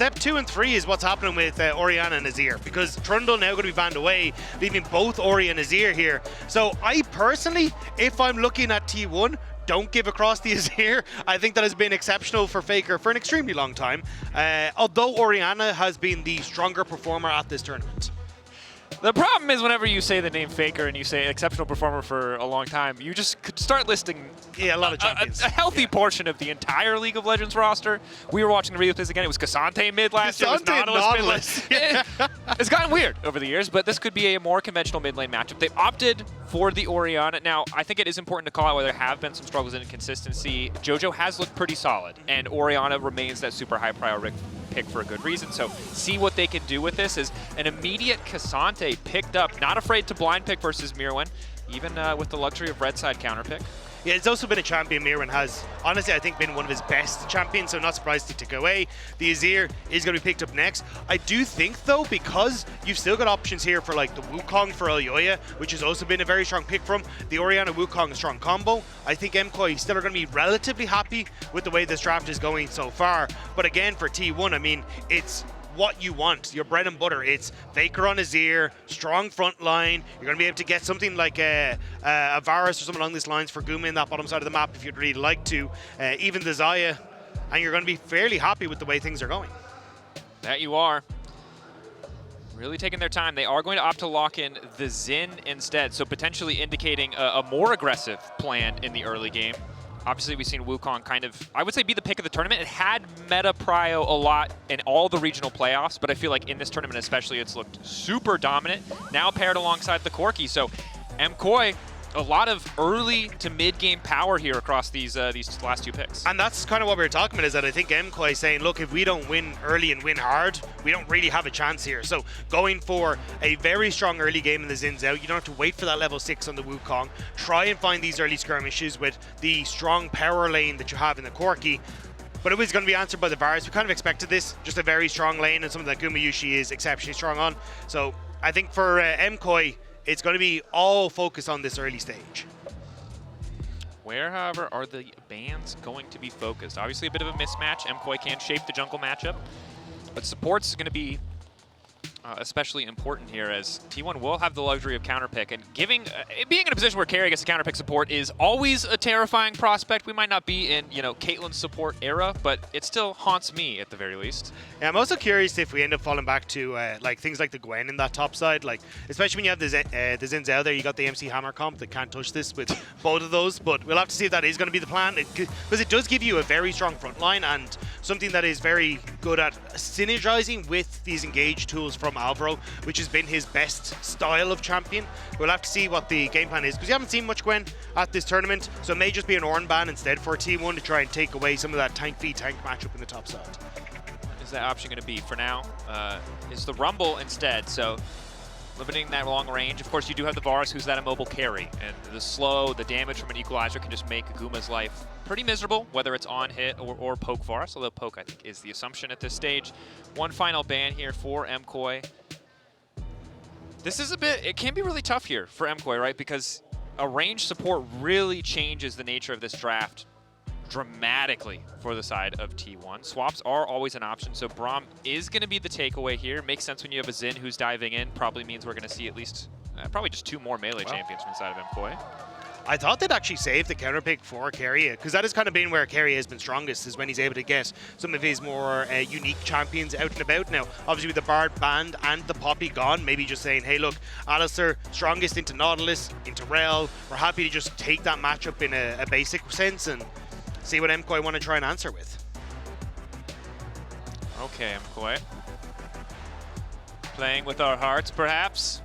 Step 2 and 3 is what's happening with Orianna and Azir, because Trundle now going to be banned away, leaving both Ori and Azir here. So I personally, if I'm looking at T1, don't give across the Azir. I think that has been exceptional for Faker for an extremely long time, although Orianna has been the stronger performer at this tournament. The problem is whenever you say the name Faker and you say exceptional performer for a long time, you just could start listing a lot of champions. A healthy portion of the entire League of Legends roster. We were watching the replays again. It was Ksante mid last year. It was Nautilus mid. It's gotten weird over the years, but this could be a more conventional mid lane matchup. They've opted for the Orianna. Now, I think it is important to call out where there have been some struggles in inconsistency. Jojo has looked pretty solid, and Orianna remains that super high priority pick for a good reason. So see what they can do with this. Is an immediate Ksante picked up, not afraid to blind pick versus Myrwn, even with the luxury of red side counter pick. Yeah, it's also been a champion Myrwn has, honestly, I think been one of his best champions, so not surprised to take away. The Azir is going to be picked up next. I do think, though, because you've still got options here for like the Wukong for Elyoya, which has also been a very strong pick from, the Orianna Wukong strong combo, I think MKOI still are going to be relatively happy with the way this draft is going so far. But again, for T1, I mean, it's what you want, your bread and butter. It's Faker on Azir, strong front line. You're going to be able to get something like a Varus or something along these lines for Guma in that bottom side of the map if you'd really like to. Even the Xayah, and you're going to be fairly happy with the way things are going. That you are. Really taking their time. They are going to opt to lock in the Xin instead, so potentially indicating a more aggressive plan in the early game. Obviously, we've seen Wukong kind of, I would say, be the pick of the tournament. It had meta prio a lot in all the regional playoffs, but I feel like in this tournament especially, it's looked super dominant. Now paired alongside the Corki. So MKOI, a lot of early to mid-game power here across these last two picks. And that's kind of what we were talking about, is that I think MKOI is saying, look, if we don't win early and win hard, we don't really have a chance here. So going for a very strong early game in the Xin Zhao, you don't have to wait for that level 6 on the Wukong. Try and find these early skirmishes with the strong power lane that you have in the Corki. But it was going to be answered by the Varus. We kind of expected this, just a very strong lane and something that Gumayusi is exceptionally strong on. So I think for MKOI, it's going to be all focused on this early stage. Where, however, are the bans going to be focused? Obviously a bit of a mismatch. MKOI can shape the jungle matchup, but support's going to be especially important here, as T1 will have the luxury of counterpick, and being in a position where Keria gets a counterpick support is always a terrifying prospect. We might not be in, Caitlyn's support era, but it still haunts me at the very least. Yeah, I'm also curious if we end up falling back to like things like the Gwen in that top side, like especially when you have the Xin Zhao there, you got the MC Hammer comp that can't touch this with both of those, but we'll have to see if that is going to be the plan, because it does give you a very strong front line and something that is very good at synergizing with these engage tools from Alvaro, which has been his best style of champion. We'll have to see what the game plan is, because you haven't seen much Gwen at this tournament, so it may just be an Ornn ban instead for T1 to try and take away some of that tank v tank matchup in the top side. What is that option going to be for now? Is the Rumble instead, so limiting that long range. Of course, you do have the Varus, who's that immobile carry, and the damage from an equalizer can just make Guma's life pretty miserable, whether it's on hit or poke Varus, although poke, I think, is the assumption at this stage. One final ban here for MKOI. This is it can be really tough here for MKOI, right? Because a range support really changes the nature of this draft dramatically for the side of T1. Swaps are always an option, so Braum is going to be the takeaway here. Makes sense when you have a Xin who's diving in. Probably means we're going to see at least probably just 2 more melee champions from the side of MKOI. I thought they'd actually save the counter pick for Keria, because that has kind of been where Keria has been strongest, is when he's able to get some of his more unique champions out and about. Now, obviously with the Bard banned and the Poppy gone, maybe just saying, hey look, Alistar, strongest into Nautilus, into Rel, we're happy to just take that matchup in a basic sense and see what MKOI want to try and answer with. Okay, MKOI. Playing with our hearts, perhaps.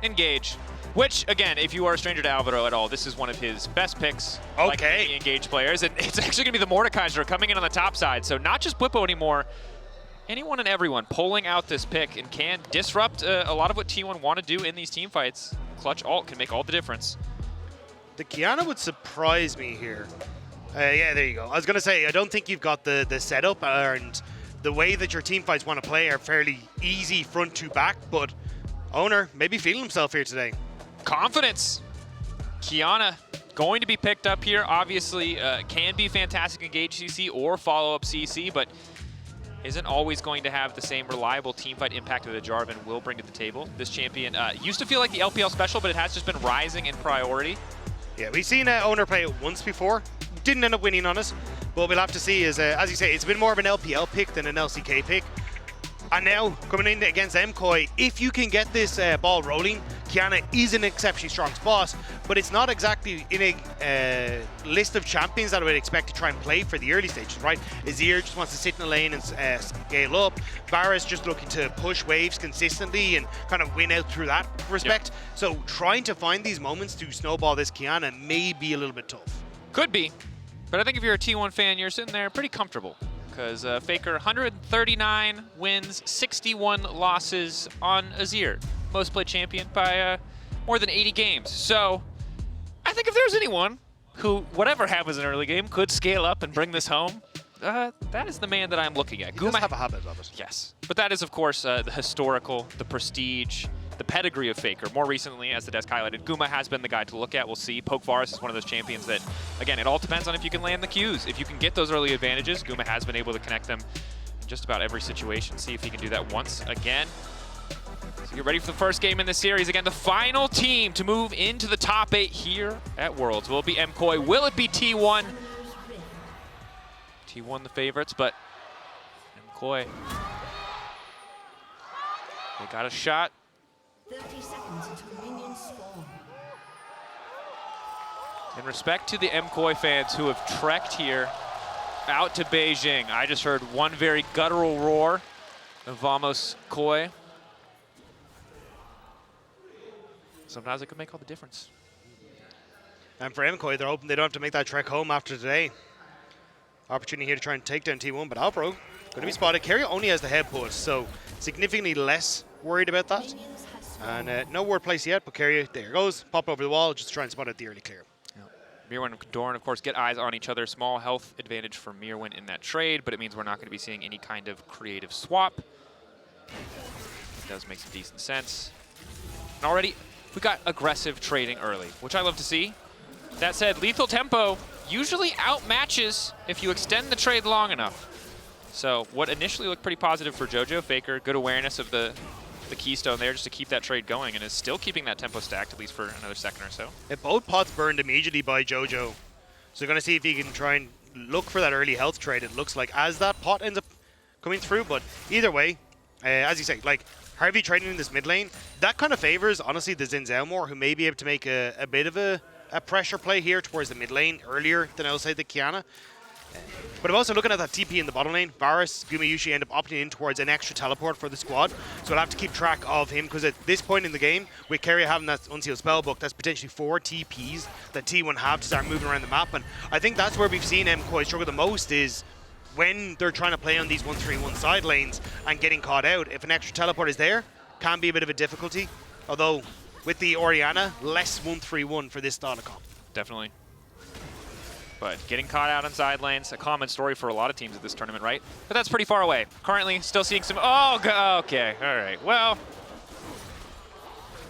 Engage. Which, again, if you are a stranger to Alvaro at all, this is one of his best picks. Okay. Like many engaged players. And it's actually going to be the Mordekaiser coming in on the top side. So not just Blippo anymore. Anyone and everyone pulling out this pick and can disrupt a lot of what T1 want to do in these team fights. Clutch ult can make all the difference. The Qiyana would surprise me here. Yeah, there you go. I was going to say, I don't think you've got the setup, and the way that your team fights want to play are fairly easy front to back, but Oner maybe feeling himself here today. Confidence. Qiyana going to be picked up here. Obviously, can be fantastic engage CC or follow-up CC, but isn't always going to have the same reliable teamfight impact that a Jarvan will bring to the table. This champion used to feel like the LPL special, but it has just been rising in priority. Yeah, we've seen Oner play it once before. Didn't end up winning on it. But what we'll have to see is, as you say, it's been more of an LPL pick than an LCK pick. And now, coming in against MKOI, if you can get this ball rolling, Qiyana is an exceptionally strong spot, but it's not exactly in a list of champions that I would expect to try and play for the early stages, right? Azir just wants to sit in the lane and scale up. Varus just looking to push waves consistently and kind of win out through that respect. Yep. So trying to find these moments to snowball this Qiyana may be a little bit tough. Could be, but I think if you're a T1 fan, you're sitting there pretty comfortable. Because Faker, 139 wins, 61 losses on Azir. Most played champion by more than 80 games. So I think if there's anyone who, whatever happens in early game, could scale up and bring this home, that is the man that I'm looking at. He does have a habit of it. Yes. But that is, of course, the historical, the prestige, the pedigree of Faker. More recently, as the desk highlighted, Guma has been the guy to look at. We'll see. Poke Varus is one of those champions that, again, it all depends on if you can land the Qs. If you can get those early advantages, Guma has been able to connect them in just about every situation. See if he can do that once again. So get ready for the first game in this series. Again, the final team to move into the top 8 here at Worlds. Will it be MKOI? Will it be T1? T1 the favorites, but MKOI. They got a shot. 30 seconds until minions spawn. In respect to the MKOI fans who have trekked here out to Beijing, I just heard one very guttural roar of Vamos Koi. Sometimes it could make all the difference. And for MKOI, they're hoping they don't have to make that trek home after today. Opportunity here to try and take down T1, but Alvaro going to be spotted. Keria only has the head push, so significantly less worried about that. And no word placed yet, but Keria, there goes. Pop over the wall, just to try and spot out the early clear. Myrwn and Doran, of course, get eyes on each other. Small health advantage for Myrwn in that trade, but it means we're not going to be seeing any kind of creative swap. It does make some decent sense. And already, we got aggressive trading early, which I love to see. That said, lethal tempo usually outmatches if you extend the trade long enough. So what initially looked pretty positive for Jojo, Faker, good awareness of the keystone there just to keep that trade going, and is still keeping that tempo stacked at least for another second or so. Both pots burned immediately by Jojo. So we're going to see if he can try and look for that early health trade, it looks like, as that pot ends up coming through. But either way, as you say, like, Harvey trading in this mid lane, that kind of favors, honestly, the Xin Zhao more, who may be able to make a bit of a pressure play here towards the mid lane earlier than I'll say the Qiyana. But I'm also looking at that TP in the bottom lane. Varus, Gumayusi end up opting in towards an extra teleport for the squad. So we'll have to keep track of him, because at this point in the game, with Keria having that unsealed spellbook, that's potentially 4 TPs that T1 have to start moving around the map. And I think that's where we've seen MKOI struggle the most, is when they're trying to play on these 1-3-1 side lanes and getting caught out. If an extra teleport is there, can be a bit of a difficulty. Although, with the Orianna, less 1-3-1 for this style of comp. Definitely. But getting caught out on side lanes, a common story for a lot of teams at this tournament, right? But that's pretty far away. Currently, still seeing some... Oh, okay. All right. Well,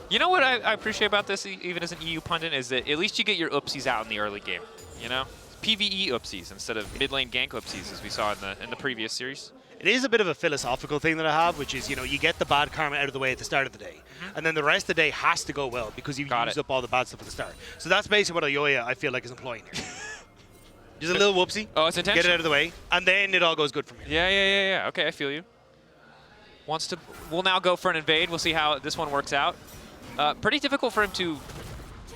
you know what I appreciate about this, even as an EU pundit, is that at least you get your oopsies out in the early game, you know? PvE oopsies instead of mid-lane gank oopsies, as we saw in the previous series. It is a bit of a philosophical thing that I have, which is, you know, you get the bad karma out of the way at the start of the day. And then the rest of the day has to go well, because you've used up all the bad stuff at the start. So that's basically what Elyoya, I feel like, is employing here. Just a little whoopsie. Oh, it's intentional. Get it out of the way, and then it all goes good from here. Yeah. Okay, I feel you. We'll now go for an invade. We'll see how this one works out. Pretty difficult for him to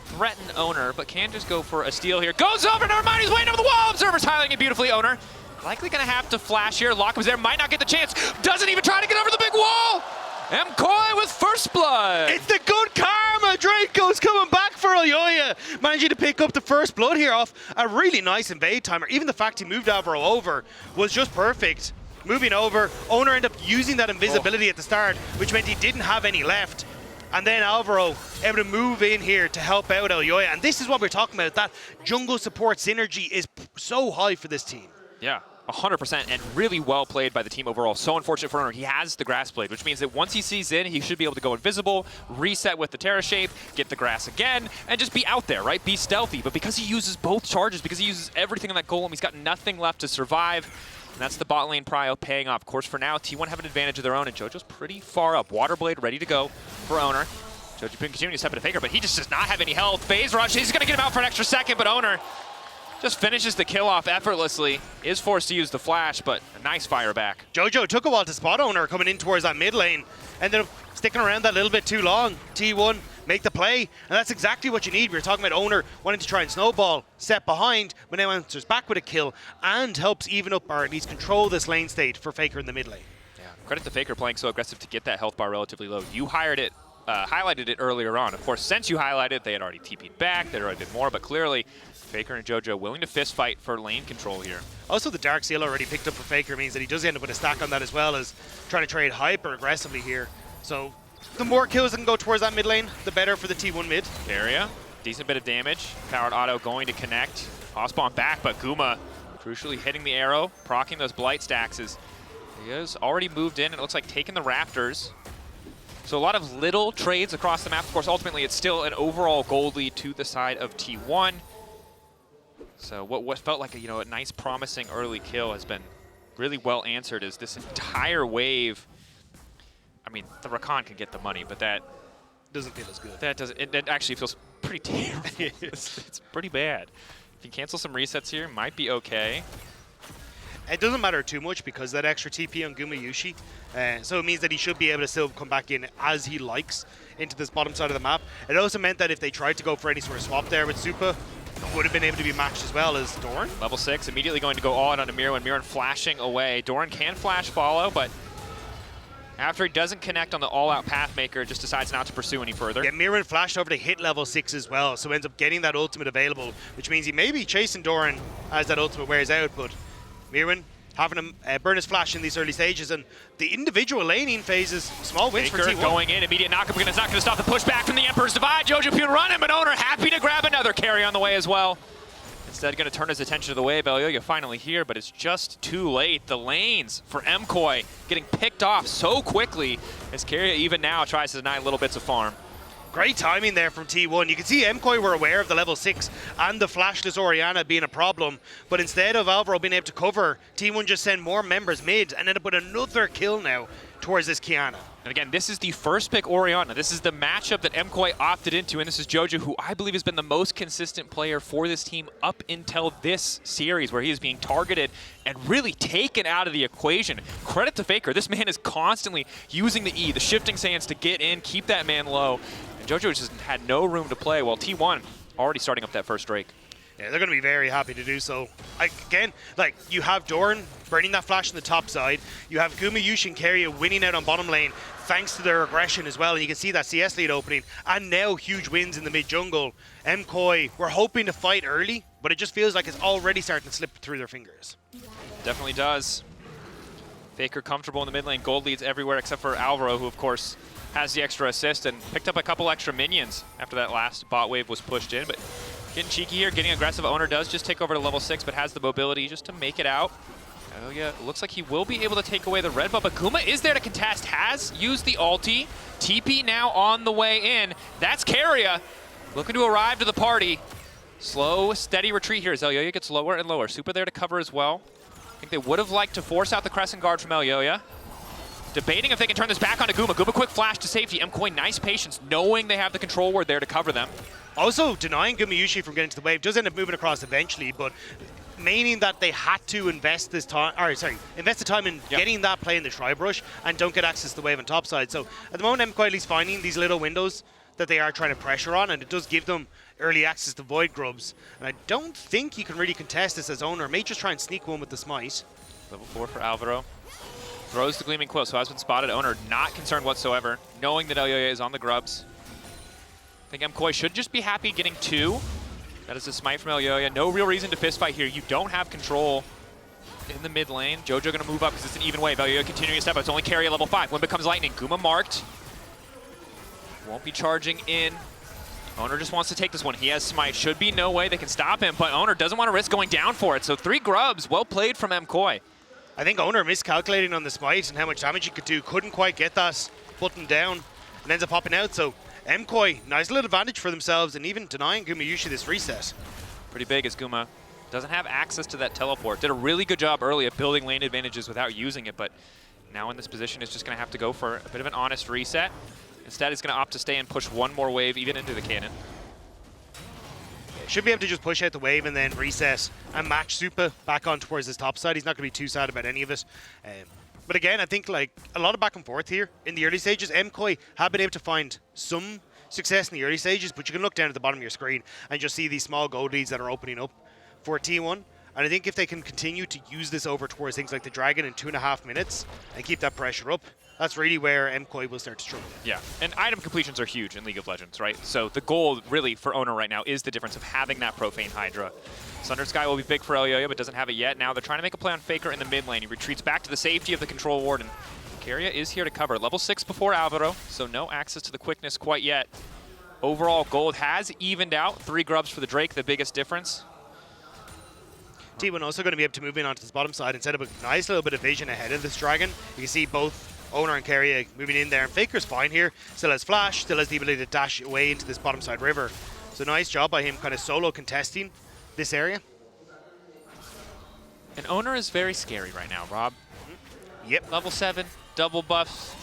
threaten Oner, but can just go for a steal here. Goes over, never mind, he's waiting over the wall. Observer's highlighting it beautifully, Oner. Likely gonna have to flash here. Lockham's there, might not get the chance. Doesn't even try to get over the big wall. MKOI with first blood. It's the good karma. Draco's coming back for Elyoya. Managing to pick up the first blood here off a really nice invade timer. Even the fact he moved Alvaro over was just perfect. Moving over, Oner ended up using that invisibility at the start, which meant he didn't have any left. And then Alvaro able to move in here to help out Elyoya. And this is what we're talking about. That jungle support synergy is so high for this team. Yeah. 100%, and really well played by the team overall. So unfortunate for Oner. He has the grass blade, which means that once he sees in, he should be able to go invisible, reset with the Terra shape, get the grass again, and just be out there, right? Be stealthy. But because he uses both charges, because he uses everything on that golem, he's got nothing left to survive. And that's the bot lane prio paying off. Of course, for now, T1 have an advantage of their own, and Jojo's pretty far up. Waterblade ready to go for Oner. Jojopyun continuing to step into Faker, but he just does not have any health. Phase rush, he's going to get him out for an extra second, but Oner just finishes the kill off effortlessly. Is forced to use the flash, but a nice fire back. Jojo took a while to spot Oner coming in towards that mid lane. Ended up sticking around that little bit too long. T1 make the play, and that's exactly what you need. We were talking about Oner wanting to try and snowball, step behind, but now answers back with a kill and helps even up or at least control this lane state for Faker in the mid lane. Yeah, credit to Faker playing so aggressive to get that health bar relatively low. You highlighted it earlier on. Of course, since you highlighted it, they had already TP'd back, there had been more, but clearly Faker and Jojo willing to fist fight for lane control here. Also, the Dark Seal already picked up for Faker means that he does end up with a stack on that as well as trying to trade hyper aggressively here. So the more kills that can go towards that mid lane, the better for the T1 mid. Keria, decent bit of damage. Powered auto going to connect. Ospawn back, but Guma crucially hitting the arrow, proccing those blight stacks as he has already moved in, and it looks like taking the Raptors. So a lot of little trades across the map. Of course, ultimately, it's still an overall gold lead to the side of T1. So what felt like a nice, promising early kill has been really well answered as this entire wave. I mean, the Rakan can get the money, but that Doesn't feel as good. that doesn't. It actually feels pretty terrible. It's pretty bad. If you cancel some resets here, might be okay. It doesn't matter too much because that extra TP on Gumayusi, so it means that he should be able to still come back in as he likes into this bottom side of the map. It also meant that if they tried to go for any sort of swap there with Supa, would have been able to be matched as well as Doran. Level 6, immediately going to go all in onto Myrwn. Myrwn flashing away. Doran can flash follow, but after he doesn't connect on the all-out Pathmaker, just decides not to pursue any further. Yeah, Myrwn flashed over to hit level 6 as well, so ends up getting that ultimate available, which means he may be chasing Doran as that ultimate wears out, but Myrwn having him burn his flash in these early stages, and the individual laning phases, small wins Faker for T1. going in, immediate knockup, it's not going to stop the pushback from the Emperor's Divide. Jojopyun running, but Oner happy to grab another carry on the way as well. Instead, going to turn his attention to the wave. Elyoya finally here, but it's just too late. The lanes for MKOI getting picked off so quickly as Keria even now tries to deny little bits of farm. Great timing there from T1. You can see MKOI were aware of the level 6 and the flashless Orianna being a problem, but instead of Alvaro being able to cover, T1 just send more members mid and end up with another kill now towards this Qiyana. And again, this is the first pick Orianna. This is the matchup that MKOI opted into, and this is Jojo, who I believe has been the most consistent player for this team up until this series, where he is being targeted and really taken out of the equation. Credit to Faker. This man is constantly using the E, the shifting sands to get in, keep that man low. And Jojo just had no room to play, while T1 already starting up that first Drake. Yeah, they're going to be very happy to do so. Again, like, you have Doran burning that flash on the top side. You have Gumayusi and Keria winning out on bottom lane thanks to their aggression as well. And you can see that CS lead opening. And now huge wins in the mid-jungle. MKOI were hoping to fight early, but it just feels like it's already starting to slip through their fingers. Definitely does. Faker comfortable in the mid lane. Gold leads everywhere except for Alvaro, who, of course, has the extra assist and picked up a couple extra minions after that last bot wave was pushed in. But getting cheeky here, getting aggressive. Oner does just take over to level 6, but has the mobility just to make it out. Oh yeah, looks like he will be able to take away the red buff, but Guma is there to contest, has used the ulti. TP now on the way in. That's Keria looking to arrive to the party. Slow, steady retreat here as Elyoya gets lower and lower. Supa there to cover as well. I think they would have liked to force out the Crescent Guard from Elyoya. Debating if they can turn this back onto Guma. Guma quick flash to safety. MKOI nice patience, knowing they have the control ward there to cover them. Also, denying Gumayusi from getting to the wave does end up moving across eventually, but meaning that they had to invest this time, invest the time in getting that play in the Tri-Brush and don't get access to the wave on top side. So at the moment, MKOI at least finding these little windows that they are trying to pressure on, and it does give them early access to Voidgrubs. And I don't think you can really contest this as Oner. May just try and sneak one with the smite. Level 4 for Alvaro. Throws the Gleaming Quill, so has been spotted. Oner not concerned whatsoever, knowing that Elyoya is on the grubs. I think MKOI should just be happy getting 2. That is a smite from Elyoya. No real reason to fistfight here. You don't have control in the mid lane. Jojo gonna move up because it's an even wave. Elyoya continuing to step up. It's only Keria level 5. When becomes lightning. Guma marked. Won't be charging in. Oner just wants to take this one. He has smite. Should be no way they can stop him, but Oner doesn't want to risk going down for it. So 3 grubs. Well played from MKOI. I think Oner miscalculating on the smite and how much damage he could do. Couldn't quite get that button down and ends up popping out. So MKOI, nice little advantage for themselves and even denying Gumayusi this reset. Pretty big as Guma Doesn't have access to that teleport. Did a really good job early of building lane advantages without using it, but now in this position is just going to have to go for a bit of an honest reset. Instead, he's going to opt to stay and push one more wave even into the cannon. Should be able to just push out the wave and then reset and match Supa back on towards his top side. He's not going to be too sad about any of it. But again, I think like a lot of back and forth here in the early stages. MKOI have been able to find some success in the early stages, but you can look down at the bottom of your screen and just see these small gold leads that are opening up for T1. And I think if they can continue to use this over towards things like the Dragon in 2.5 minutes and keep that pressure up, that's really where MKOI will start to struggle. Yeah, and item completions are huge in League of Legends, right? So the goal really for Oner right now is the difference of having that Profane Hydra. Sunder Sky will be big for Elyoya, but doesn't have it yet. Now they're trying to make a play on Faker in the mid lane. He retreats back to the safety of the Control Ward, and Keria is here to cover. Level 6 before Alvaro, so no access to the quickness quite yet. Overall, gold has evened out. 3 grubs for the Drake, the biggest difference. T1 also going to be able to move in onto this bottom side and set up a nice little bit of vision ahead of this Dragon. You can see both Oner and Keria moving in there, and Faker's fine here. Still has flash, still has the ability to dash away into this bottom side river. So nice job by him kind of solo contesting this area. And Oner is very scary right now, Rob. Yep. Level 7, double buffs.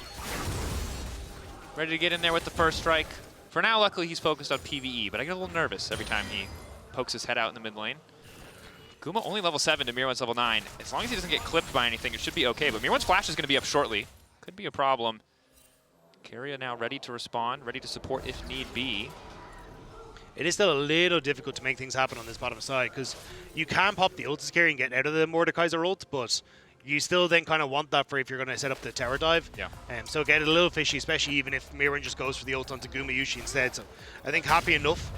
Ready to get in there with the first strike. For now, luckily, he's focused on PvE, but I get a little nervous every time he pokes his head out in the mid lane. Guma only level 7 to Myrwn's level 9. As long as he doesn't get clipped by anything, it should be okay, but Myrwn's flash is going to be up shortly. Could be a problem. Keria now ready to respond, ready to support if need be. It is still a little difficult to make things happen on this bottom side, because you can pop the ult as Keria and get out of the Mordekaiser ult, but you still then kind of want that for if you're going to set up the tower dive. Yeah. So get it a little fishy, especially even if Myrwn just goes for the ult onto Gumayusi instead. So I think happy enough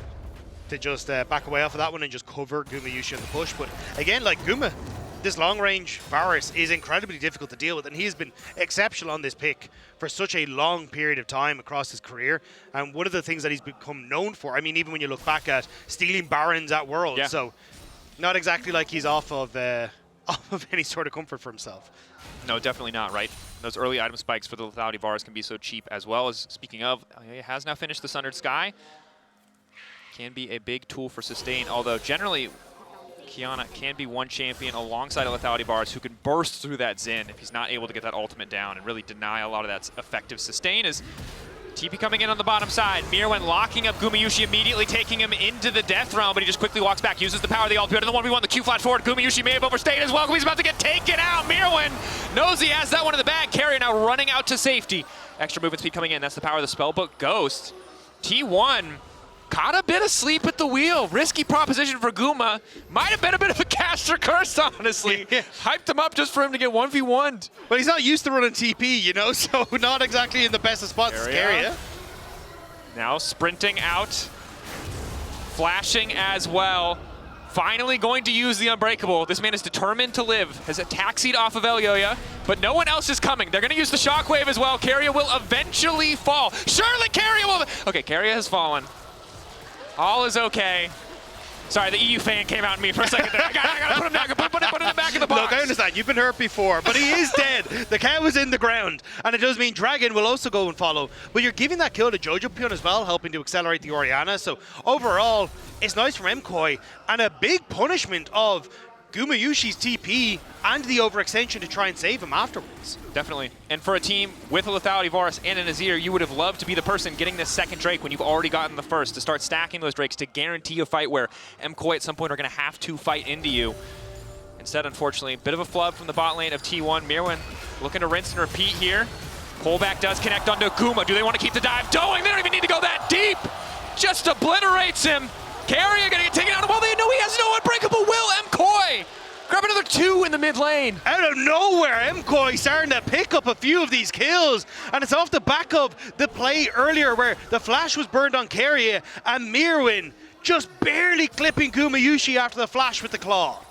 to just back away off of that one and just cover Gumayusi on the push. But again, like Guma, this long-range Varus is incredibly difficult to deal with, and he's been exceptional on this pick for such a long period of time across his career. And one of the things that he's become known for, I mean, even when you look back at stealing Barons at Worlds, yeah. So not exactly like he's off of any sort of comfort for himself. No, definitely not, right? Those early item spikes for the lethality Varus can be so cheap, as well as, speaking of, he has now finished the Sundered Sky. Can be a big tool for sustain, although generally Qiyana can be one champion alongside a lethality Varus who can burst through that Xin if he's not able to get that ultimate down and really deny a lot of that effective sustain. As TP coming in on the bottom side, Myrwn locking up Gumayusi, immediately taking him into the death realm, but he just quickly walks back, uses the power of the ultimate, and the 1v1, the Q flash forward. Gumayusi may have overstayed as well. He's about to get taken out. Myrwn knows he has that one in the bag. Keria now running out to safety. Extra movement speed coming in. That's the power of the spellbook Ghost. T1 caught a bit of sleep at the wheel. Risky proposition for Guma. Might have been a bit of a caster curse, honestly. Yeah. Hyped him up just for him to get 1v1'd. But he's not used to running TP, you know, so not exactly in the best of spots. Keria. Now sprinting out. Flashing as well. Finally going to use the Unbreakable. This man is determined to live. Has a taxied off of Elyoya, but no one else is coming. They're going to use the Shockwave as well. Keria will eventually fall. Surely Keria will... Okay, Keria has fallen. All is okay. Sorry, the EU fan came out in me for a second there. I gotta put him down. Put him in the back of the box. Look, I understand. You've been hurt before, but he is dead. The cow is in the ground, and it does mean Dragon will also go and follow. But you're giving that kill to Jojopyun as well, helping to accelerate the Orianna. So overall, it's nice from MKOI, and a big punishment of Gumayusi's TP and the overextension to try and save him afterwards. Definitely. And for a team with a lethality Varus and an Azir, you would have loved to be the person getting this second Drake when you've already gotten the first, to start stacking those Drakes to guarantee a fight where MKOI at some point are going to have to fight into you. Instead, unfortunately, a bit of a flub from the bot lane of T1. Myrwn looking to rinse and repeat here. Pullback does connect onto Guma. Do they want to keep the dive going? They don't even need to go that deep. Just obliterates him. Keria gonna get taken out. Well, they know he has no unbreakable will. MKOI grab another 2 in the mid lane. Out of nowhere, MKOI starting to pick up a few of these kills, and it's off the back of the play earlier where the flash was burned on Keria and Myrwn just barely clipping Gumayusi after the flash with the claw.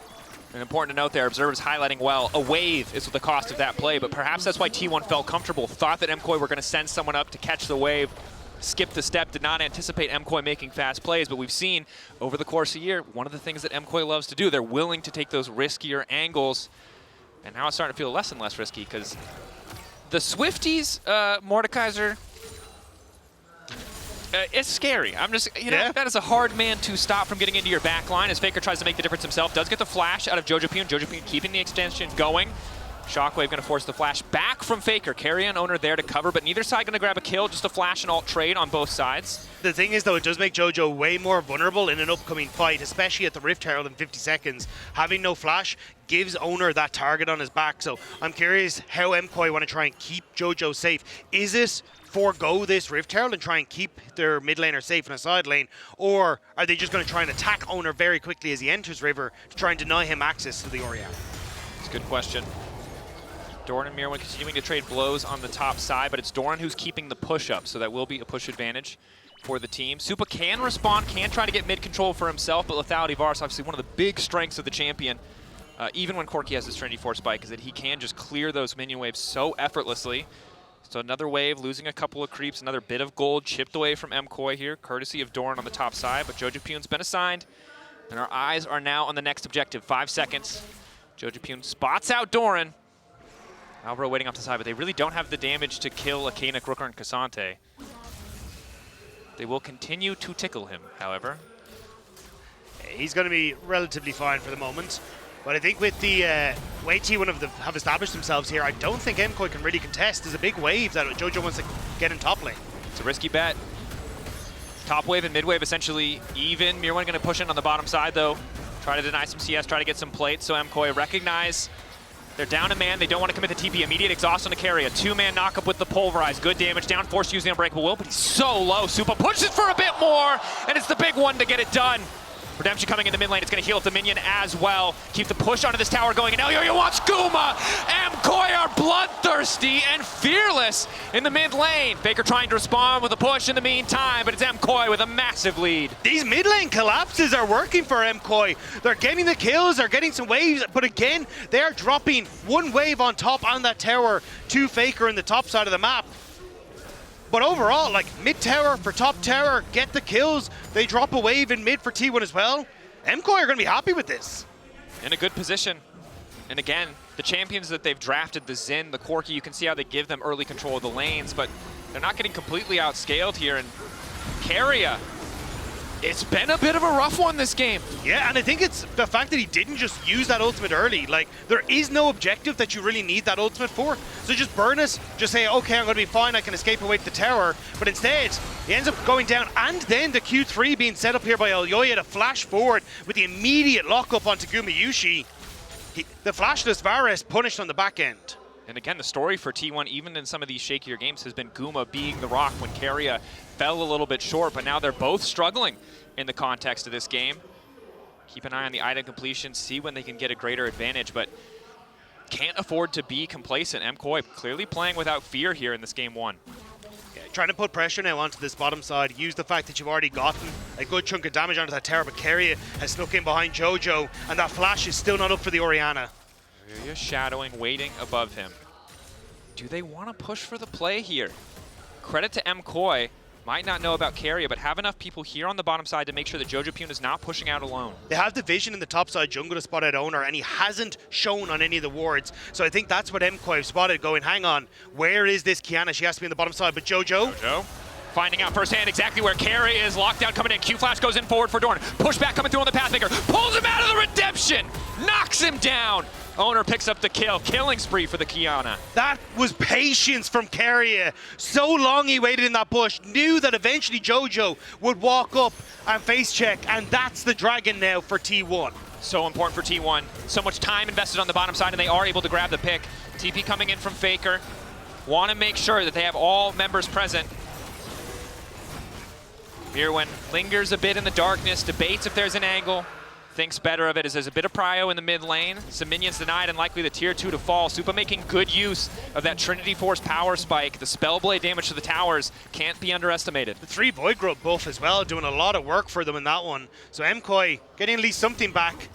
And important to note there, observers highlighting well, a wave is the cost of that play, but perhaps that's why T1 felt comfortable, thought that MKOI were going to send someone up to catch the wave. Skipped the step, did not anticipate MKOI making fast plays, but we've seen over the course of the year, one of the things that MKOI loves to do, they're willing to take those riskier angles, and now it's starting to feel less and less risky, because the Swifties, Mordekaiser, It's scary. I'm just, you know, that is a hard man to stop from getting into your back line as Faker tries to make the difference himself. Does get the flash out of Jojopyun. Jojopyun keeping the extension going. Shockwave going to force the flash back from Faker. Keria and Oner there to cover, but neither side going to grab a kill. Just a flash and ult trade on both sides. The thing is, though, it does make Jojo way more vulnerable in an upcoming fight, especially at the Rift Herald in 50 seconds. Having no flash gives Oner that target on his back. So I'm curious how MKOI want to try and keep Jojo safe. Is it forego this Rift Herald and try and keep their mid laner safe in a side lane, or are they just going to try and attack Oner very quickly as he enters River to try and deny him access to the Orianna? It's a good question. Doran and Myrwn continuing to trade blows on the top side, but it's Doran who's keeping the push up, so that will be a push advantage for the team. Supa can respond, can try to get mid control for himself, but lethality Varus, obviously one of the big strengths of the champion, even when Corki has his Trinity Force spike, is that he can just clear those minion waves so effortlessly. So another wave, losing a couple of creeps, another bit of gold chipped away from MKOI here, courtesy of Doran on the top side, but Jojopyun's been assigned, and our eyes are now on the next objective. 5 seconds. Jojopyun spots out Doran. Alvaro waiting off the side, but they really don't have the damage to kill a Qiyana, Crooker, and Ksante. They will continue to tickle him, however. He's going to be relatively fine for the moment. But I think with the way T1 have established themselves here, I don't think MKOI can really contest. There's a big wave that Jojo wants to get in top lane. It's a risky bet. Top wave and mid wave essentially even. Myrwn going to push in on the bottom side, though. Try to deny some CS, try to get some plates. So MKOI recognize they're down a man. They don't want to commit the TP. Immediate exhaust on the Keria. 2-man knockup with the pulverize. Good damage down. Forced to use the unbreakable will, but he's so low. Supa pushes for a bit more, and it's the big one to get it done. Redemption coming in the mid lane. It's going to heal up the minion as well. Keep the push onto this tower going, and Elyoya wants Guma. MKOI are bloodthirsty and fearless in the mid lane. Faker trying to respond with a push in the meantime, but it's MKOI with a massive lead. These mid lane collapses are working for MKOI. They're getting the kills, they're getting some waves, but again, they're dropping one wave on top on that tower to Faker in the top side of the map. But overall, like, mid tower for top tower, get the kills. They drop a wave in mid for T1 as well. MKOI are going to be happy with this. In a good position. And again, the champions that they've drafted, the Xin, the Corki, you can see how they give them early control of the lanes, but they're not getting completely outscaled here. And Keria, it's been a bit of a rough one this game. Yeah, and I think it's the fact that he didn't just use that ultimate early. Like, there is no objective that you really need that ultimate for. So just burn it, just say, okay, I'm going to be fine, I can escape away to the tower. But instead, he ends up going down, and then the Q3 being set up here by Elyoya to flash forward with the immediate lockup onto Gumayusi. The flashless Varus punished on the back end. And again, the story for T1, even in some of these shakier games, has been Guma being the rock when Keria fell a little bit short, but now they're both struggling in the context of this game. Keep an eye on the item completion, see when they can get a greater advantage, but can't afford to be complacent. MKOI clearly playing without fear here in this game one. Yeah, trying to put pressure now onto this bottom side, use the fact that you've already gotten a good chunk of damage onto that tower, but Keria has snuck in behind Jojo, and that flash is still not up for the Orianna. Herald shadowing, waiting above him. Do they want to push for the play here? Credit to MKOI. Might not know about Keria, but have enough people here on the bottom side to make sure that Jojopyun is not pushing out alone. They have the vision in the top side jungle to spot out Oner, and he hasn't shown on any of the wards. So I think that's what MKOI have spotted, going, hang on, where is this Qiyana? She has to be on the bottom side, but Jojo finding out firsthand exactly where Keria is. Lockdown coming in. Q-Flash goes in forward for Doran. Pushback coming through on the Pathmaker. Pulls him out of the redemption. Knocks him down. Oner picks up the kill. Killing spree for the Qiyana. That was patience from Keria. So long he waited in that bush. Knew that eventually Jojo would walk up and face check. And that's the dragon now for T1. So important for T1. So much time invested on the bottom side, and they are able to grab the pick. TP coming in from Faker. Want to make sure that they have all members present. Myrwn lingers a bit in the darkness, debates if there's an angle, thinks better of it as there's a bit of prio in the mid lane. Some minions denied and likely the tier 2 to fall. Supa making good use of that Trinity Force power spike. The Spellblade damage to the towers can't be underestimated. The 3 Voidgrub buff as well, doing a lot of work for them in that one. So MKOI getting at least something back,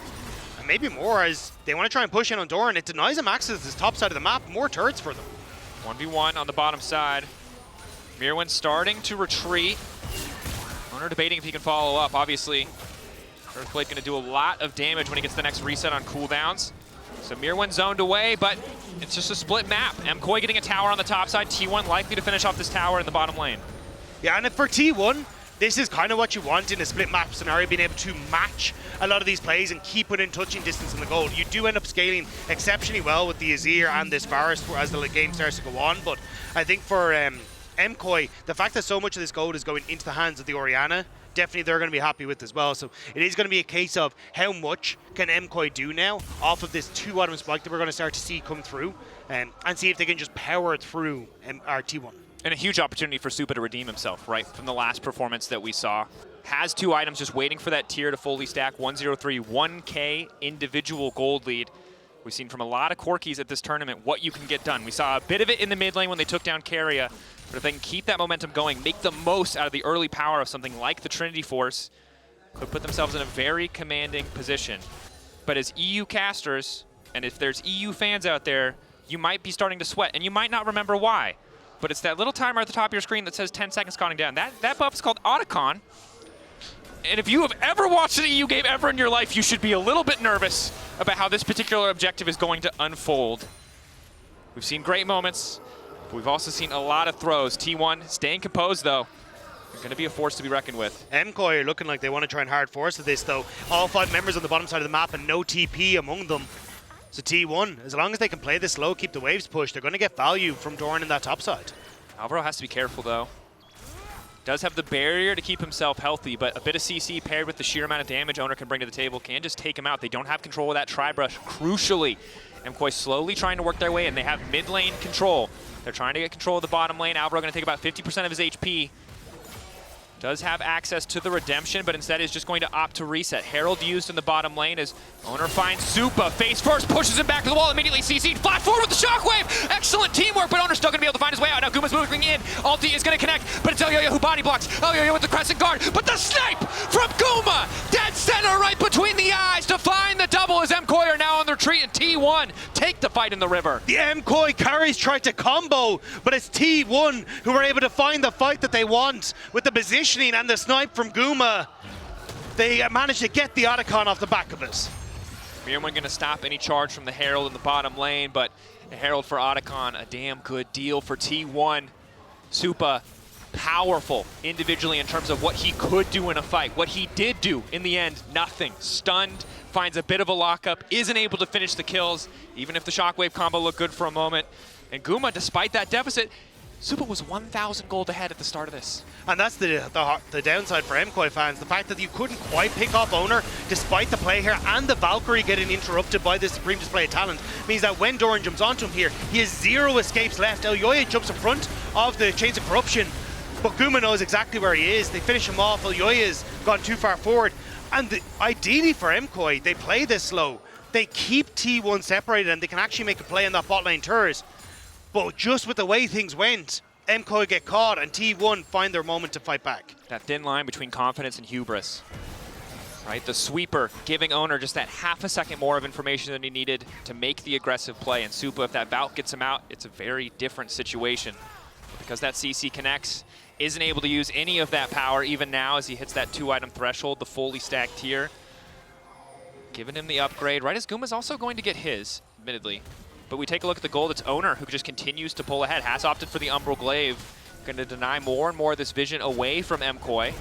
and maybe more as they want to try and push in on Doran. It denies him access to this top side of the map. More turrets for them. 1v1 on the bottom side. Myrwn starting to retreat. Oner debating if he can follow up. Obviously, Earthblade going to do a lot of damage when he gets the next reset on cooldowns. So Myrwn zoned away, but it's just a split map. MKOI getting a tower on the top side. T1 likely to finish off this tower in the bottom lane. Yeah, and for T1, this is kind of what you want in a split map scenario, being able to match a lot of these plays and keep within touching distance in the goal. You do end up scaling exceptionally well with the Azir and this Varus as the game starts to go on, but I think for MKOI, the fact that so much of this gold is going into the hands of the Orianna, definitely they're going to be happy with as well. So it is going to be a case of how much can MKOI do now off of this 2-item spike that we're going to start to see come through, and see if they can just power through our T1. And a huge opportunity for Supa to redeem himself, right, from the last performance that we saw. Has 2 items, just waiting for that tier to fully stack. 103, 1K individual gold lead. We've seen from a lot of Corkis at this tournament what you can get done. We saw a bit of it in the mid lane when they took down Keria, but if they can keep that momentum going, make the most out of the early power of something like the Trinity Force, could put themselves in a very commanding position. But as EU casters, and if there's EU fans out there, you might be starting to sweat, and you might not remember why. But it's that little timer at the top of your screen that says 10 seconds counting down. That buff is called Otacon. And if you have ever watched an EU game ever in your life, you should be a little bit nervous about how this particular objective is going to unfold. We've seen great moments, but we've also seen a lot of throws. T1 staying composed, though. They're going to be a force to be reckoned with. MKOI are looking like they want to try and hard force at this, though. All 5 members on the bottom side of the map and no TP among them. So T1, as long as they can play this slow, keep the waves pushed, they're going to get value from Doran in that top side. Alvaro has to be careful, though. Does have the barrier to keep himself healthy, but a bit of CC paired with the sheer amount of damage Oner can bring to the table can just take him out. They don't have control of that tri-brush, crucially. MKOI slowly trying to work their way in. They have mid lane control. They're trying to get control of the bottom lane. Alvaro going to take about 50% of his HP. Does have access to the redemption, but instead is just going to opt to reset. Herald used in the bottom lane as Oner finds Supa. Face first, pushes him back to the wall, immediately CC'd. Flash forward with the shockwave! Excellent teamwork, but Oner's still going to be able to find his way out. Now Guma's moving in. Ulti is going to connect, but it's Elyoya who body blocks. Elyoya with the crescent guard, but the snipe from Guma! Dead center right between the eyes to find the double as MKOI are now on the retreat, and T1 take the fight in the river. The MKOI carries tried to combo, but it's T1 who were able to find the fight that they want with the positioning and the snipe from Guma. They managed to get the Otacon off the back of it. Myrwn going to stop any charge from the Herald in the bottom lane, but the Herald for Otacon, a damn good deal for T1. Supa, powerful individually in terms of what he could do in a fight. What he did do in the end, nothing. Stunned, finds a bit of a lockup, isn't able to finish the kills, even if the shockwave combo looked good for a moment. And Guma, despite that deficit, Supa was 1,000 gold ahead at the start of this. And that's the downside for MKOI fans. The fact that you couldn't quite pick off Oner despite the play here and the Valkyrie getting interrupted by this supreme display of talent means that when Doran jumps onto him here, he has 0 escapes left. Elyoya jumps in front of the Chains of Corruption, but Guma knows exactly where he is. They finish him off. Elyoya's gone too far forward. And ideally for MKOI, they play this slow. They keep T1 separated and they can actually make a play on that bot lane turret. But just with the way things went, MKOI get caught and T1 find their moment to fight back. That thin line between confidence and hubris. Right, the sweeper giving Oner just that half a second more of information than he needed to make the aggressive play. And Supa, if that Valk gets him out, it's a very different situation. But because that CC connects, isn't able to use any of that power even now as he hits that 2-item threshold, the fully stacked tier. Giving him the upgrade, right as Guma's also going to get his, admittedly. But we take a look at the gold, it's Oner who just continues to pull ahead. Has opted for the Umbral Glaive. Going to deny more and more of this vision away from MKOI.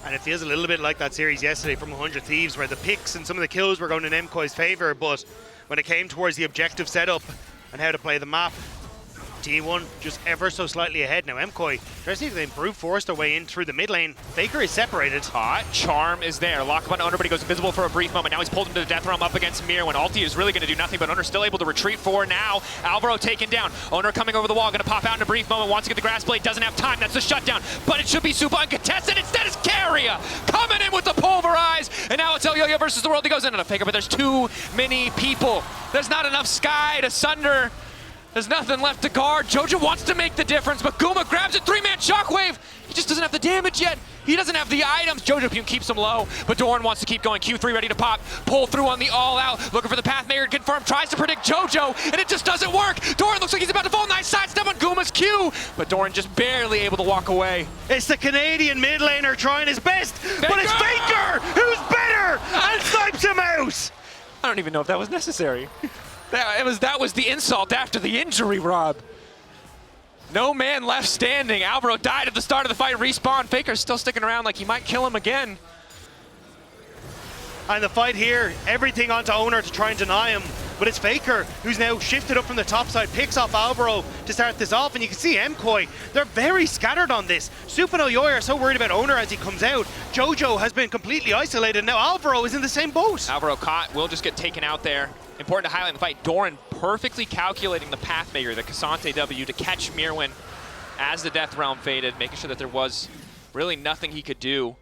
And it feels a little bit like that series yesterday from 100 Thieves where the picks and some of the kills were going in MKOI's favor, but when it came towards the objective setup and how to play the map, T1 just ever so slightly ahead. Now MKOI tries to see if they brute force their way in through the mid lane. Faker is separated. Charm is there. Lock up on Oner, but he goes invisible for a brief moment. Now he's pulled him to the death realm up against Myrwn when ulti is really going to do nothing, but Oner's still able to retreat for now. Alvaro taken down. Oner coming over the wall, going to pop out in a brief moment. Wants to get the grass blade, doesn't have time. That's the shutdown, but it should be Supa uncontested. Instead it's Keria coming in with the pulverize, and now it's Elyoya versus the world. He goes in on a Faker, but there's too many people. There's not enough sky to sunder. There's nothing left to guard. Jojo wants to make the difference, but Guma grabs it. 3-man shockwave. He just doesn't have the damage yet. He doesn't have the items. Jojopyun keeps him low, but Doran wants to keep going. Q3 ready to pop. Pull through on the all-out. Looking for the Pathmaker to confirm. Tries to predict Jojo, and it just doesn't work. Doran looks like he's about to fall. Nice sidestep on Guma's Q, but Doran just barely able to walk away. It's the Canadian mid laner trying his best, but it's Faker who's better and snipes him out. I don't even know if that was necessary. That was the insult after the injury, Rob. No man left standing. Alvaro died at the start of the fight, respawn. Faker's still sticking around like he might kill him again. And the fight here, everything onto Oner to try and deny him. But it's Faker who's now shifted up from the top side, picks off Alvaro to start this off. And you can see MKOI, they're very scattered on this. Supa and Elyoya are so worried about Oner as he comes out. Jojo has been completely isolated. Now Alvaro is in the same boat. Alvaro caught, will just get taken out there. Important to highlight in the fight, Doran perfectly calculating the Pathmaker, the Ksante W, to catch Myrwn as the Death Realm faded, making sure that there was really nothing he could do.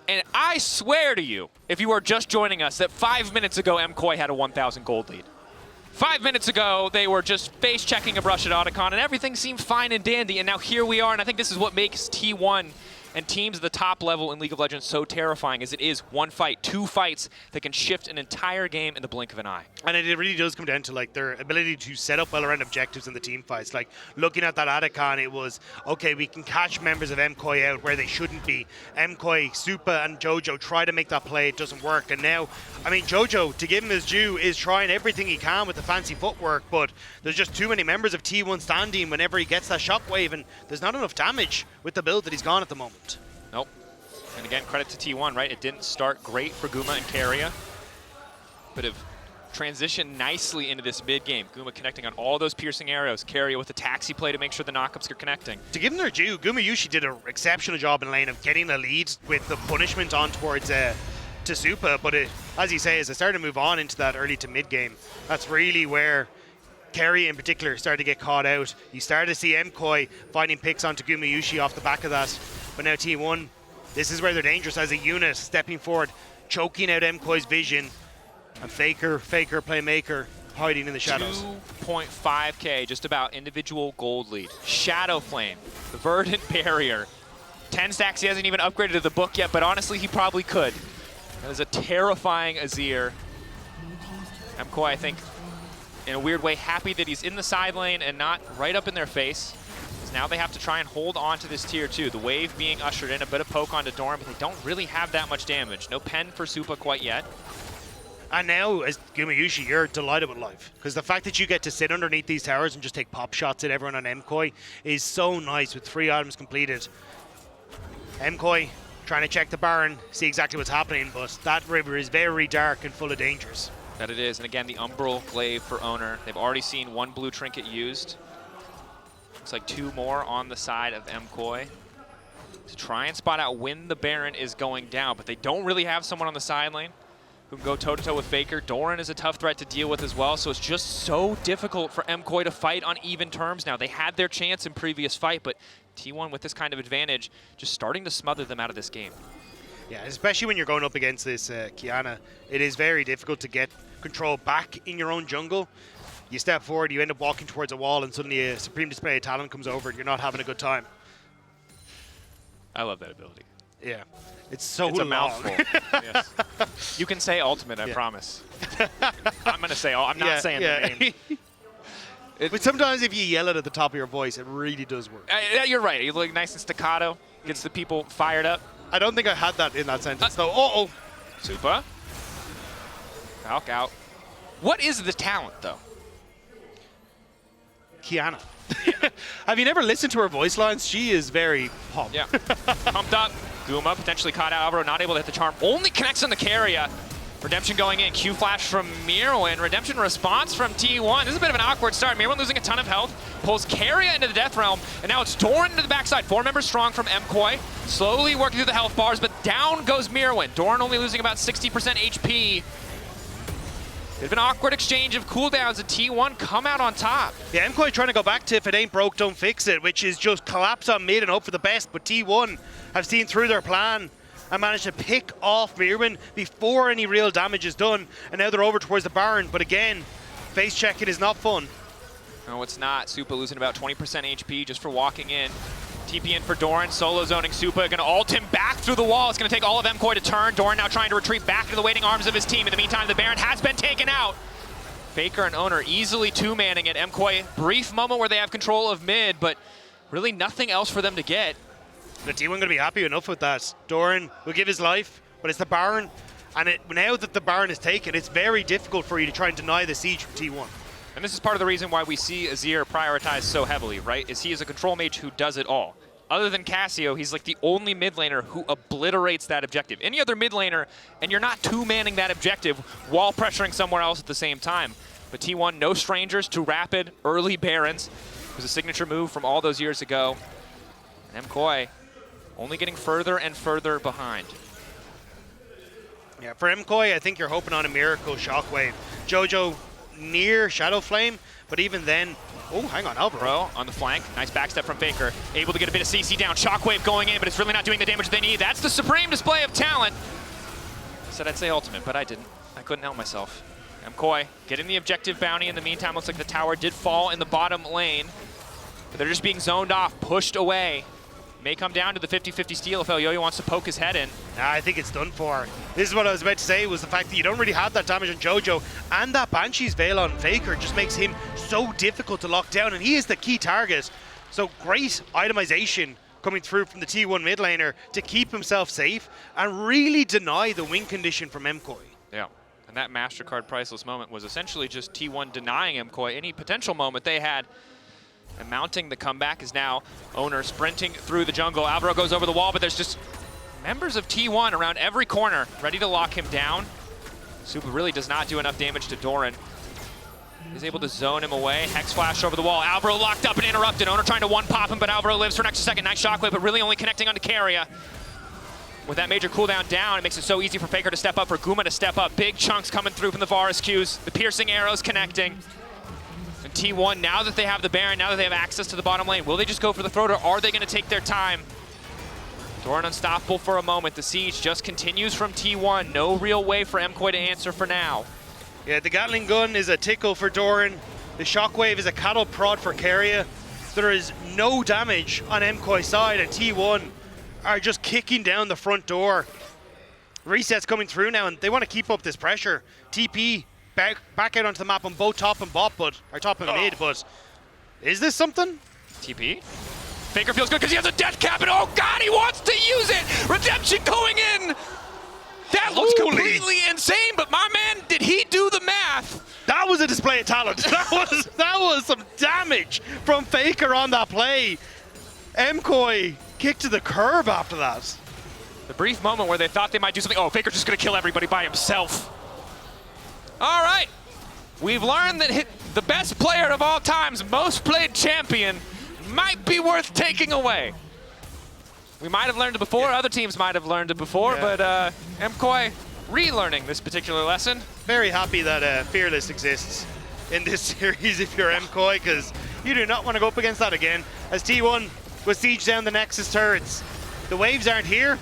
And I swear to you, if you are just joining us, that 5 minutes ago, MKOI had a 1,000 gold lead. 5 minutes ago, they were just face-checking a brush at Otacon, and everything seemed fine and dandy, and now here we are, and I think this is what makes T1 and teams at the top level in League of Legends so terrifying, as it is one fight, 2 fights that can shift an entire game in the blink of an eye. And it really does come down to like their ability to set up well around objectives in the team fights. Like looking at that Otacon, it was, okay, we can catch members of MKOI out where they shouldn't be. MKOI, Supa and Jojo try to make that play, it doesn't work. And now, I mean, Jojo, to give him his due, is trying everything he can with the fancy footwork, but there's just too many members of T1 standing whenever he gets that shockwave, and there's not enough damage with the build that he's gone at the moment. Nope. And again, credit to T1, right? It didn't start great for Guma and Keria, but have transitioned nicely into this mid game. Guma connecting on all those piercing arrows. Keria with the taxi play to make sure the knockups are connecting. To give them their due, Gumayusi did an exceptional job in lane of getting the lead with the punishment on towards to Supa, but as you say, as I started to move on into that early to mid game, that's really where Keria in particular started to get caught out. You started to see MKOI finding picks onto Gumayusi off the back of that. But now T1, this is where they're dangerous as a unit, stepping forward, choking out MKOI's vision, and Faker, Playmaker, hiding in the shadows. 2.5k, just about individual gold lead. Shadow Flame, the Verdant Barrier. 10 stacks, he hasn't even upgraded to the book yet, but honestly, he probably could. That is a terrifying Azir. MKOI, I think, in a weird way, happy that he's in the side lane and not right up in their face. Now they have to try and hold on to this tier 2. The wave being ushered in, a bit of poke onto Doran, but they don't really have that much damage. No pen for Supa quite yet. And now, as Gumayusi, you're delighted with life. Because the fact that you get to sit underneath these towers and just take pop shots at everyone on MKOI is so nice with 3 items completed. MKOI trying to check the Baron, see exactly what's happening, but that river is very dark and full of dangers. That it is, and again, the Umbral Glaive for Oner. They've already seen 1 blue trinket used. Looks like 2 more on the side of MKOI to try and spot out when the Baron is going down, but they don't really have someone on the side lane who can go toe-to-toe with Faker. Doran is a tough threat to deal with as well, so it's just so difficult for MKOI to fight on even terms now. They had their chance in previous fight, but T1 with this kind of advantage just starting to smother them out of this game. Yeah, especially when you're going up against this Qiyana, it is very difficult to get control back in your own jungle. You step forward, you end up walking towards a wall, and suddenly a Supreme Display of Talent comes over and you're not having a good time. I love that ability. Yeah. It's so it's long. a mouthful. Yes. You can say ultimate, I promise. I'm going to say, I'm not saying the name. But sometimes if you yell it at the top of your voice, it really does work. You're right. You look nice and staccato, gets the people fired up. I don't think I had that in that sentence, though. Uh-oh. Supa. Falk out. What is the talent, though? Qiyana. Have you never listened to her voice lines? She is very pumped. Yeah. Pumped up. Guma potentially caught out. Alvaro not able to hit the charm. Only connects on the Keria. Redemption going in. Q flash from Myrwn. Redemption response from T1. This is a bit of an awkward start. Myrwn losing a ton of health. Pulls Keria into the Death Realm. And now it's Doran into the backside. 4 members strong from MKOI. Slowly working through the health bars, but down goes Myrwn. Doran only losing about 60% HP. It's been an awkward exchange of cooldowns, and T1 come out on top. Yeah, MKOI trying to go back to if it ain't broke, don't fix it, which is just collapse on mid and hope for the best. But T1 have seen through their plan and managed to pick off Myrwn before any real damage is done. And now they're over towards the Baron. But again, face checking is not fun. No, it's not. Supa losing about 20% HP just for walking in. TP in for Doran, solo zoning Supa, gonna ult him back through the wall. It's gonna take all of MKOI to turn. Doran now trying to retreat back to the waiting arms of his team. In the meantime, the Baron has been taken out. Faker and Oner easily 2-manning it. MKOI, brief moment where they have control of mid, but really nothing else for them to get. The T1 gonna be happy enough with that. Doran will give his life, but it's the Baron. And now that the Baron is taken, it's very difficult for you to try and deny the siege from T1. And this is part of the reason why we see Azir prioritized so heavily, right? Is he is a control mage who does it all. Other than Cassio, he's like the only mid laner who obliterates that objective. Any other mid laner, and you're not two-manning that objective while pressuring somewhere else at the same time. But T1, no strangers to rapid early Barons. It was a signature move from all those years ago. And MKOI only getting further and further behind. Yeah, for MKOI, I think you're hoping on a miracle shockwave. Jojo near Shadow Flame, but even then, oh, hang on, Alvaro on the flank. Nice backstep from Faker. Able to get a bit of CC down. Shockwave going in, but it's really not doing the damage they need. That's the supreme display of talent. I said I'd say ultimate, but I didn't. I couldn't help myself. MKOI getting the objective bounty in the meantime. Looks like the tower did fall in the bottom lane, but they're just being zoned off, pushed away. May come down to the 50-50 steal if Elyoya wants to poke his head in. Nah, I think it's done for. This is what I was about to say, was the fact that you don't really have that damage on Jojo, and that Banshee's Veil on Faker just makes him so difficult to lock down, and he is the key target. So great itemization coming through from the T1 mid laner to keep himself safe and really deny the win condition from MKOI. Yeah, and that MasterCard priceless moment was essentially just T1 denying MKOI any potential moment they had. And mounting the comeback is now Oner sprinting through the jungle. Alvaro goes over the wall, but there's just members of T1 around every corner ready to lock him down. Supa really does not do enough damage to Doran. He's able to zone him away. Hex flash over the wall. Alvaro locked up and interrupted. Oner trying to one-pop him, but Alvaro lives for an extra second. Nice shockwave, but really only connecting onto Keria. With that major cooldown down, it makes it so easy for Faker to step up, for Guma to step up. Big chunks coming through from the Varus Qs. The piercing arrows connecting. And T1, now that they have the Baron, now that they have access to the bottom lane, will they just go for the throat, or are they going to take their time? Doran unstoppable for a moment. The siege just continues from T1. No real way for MKOI to answer for now. Yeah, the Gatling gun is a tickle for Doran. The shockwave is a cattle prod for Keria. There is no damage on MKOI's side, and T1 are just kicking down the front door. Reset's coming through now, and they want to keep up this pressure. TP back out onto the map on both top and bot, or top and mid, but is this something? TP? Faker feels good because he has a death cap, and oh god, he wants to use it! Redemption going in! That looks completely insane, but my man, did he do the math? That was a display of talent. That was some damage from Faker on that play. MKOI kicked to the curb after that. The brief moment where they thought they might do something. Oh, Faker's just gonna kill everybody by himself. All right, we've learned that the best player of all time's most played champion might be worth taking away. We might have learned it before, other teams might have learned it before, but MKOI relearning this particular lesson. Very happy that Fearless exists in this series if you're MKOI, because you do not want to go up against that again. As T1 was siege down the Nexus turrets, the waves aren't here,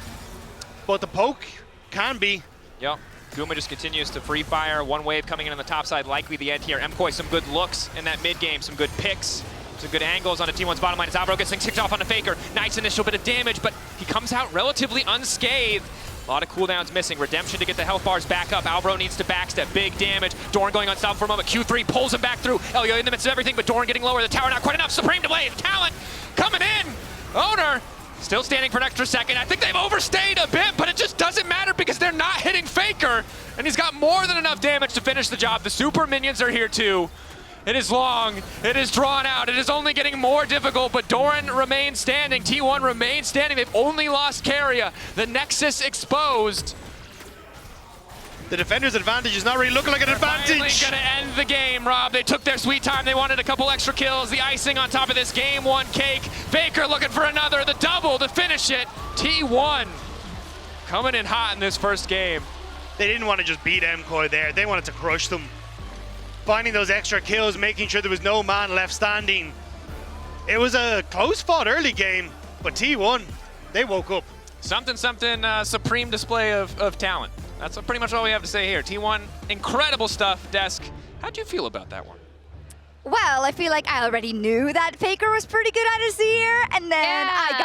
but the poke can be. Yep. Guma just continues to free fire. One wave coming in on the top side, likely the end here. MKOI some good looks in that mid game, some good picks, some good angles on a T1's bottom line. As Alvaro gets things kicked off on the Faker. Nice initial bit of damage, but he comes out relatively unscathed. A lot of cooldowns missing. Redemption to get the health bars back up. Alvaro needs to backstep. Big damage. Doran going unstoppable for a moment. Q3 pulls him back through. Elyoya in the midst of everything, but Doran getting lower. The tower not quite enough. Supreme delay. Talent coming in. Oner still standing for an extra second. I think they've overstayed a bit, but it just doesn't matter because they're not hitting Faker. And he's got more than enough damage to finish the job. The super minions are here too. It is long, it is drawn out, it is only getting more difficult, but Doran remains standing, T1 remains standing. They've only lost Keria. The Nexus exposed. The defender's advantage is not really looking like an advantage. Finally gonna end the game, Rob. They took their sweet time. They wanted a couple extra kills. The icing on top of this game one cake. Faker looking for another, the double to finish it. T1 coming in hot in this first game. They didn't want to just beat MKOI there. They wanted to crush them. Finding those extra kills, making sure there was no man left standing. It was a close fought early game, but T1, they woke up. Something, supreme display of talent. That's pretty much all we have to say here. T1, incredible stuff. Desk, how'd you feel about that one? Well, I feel like I already knew that Faker was pretty good at Azir, and then I got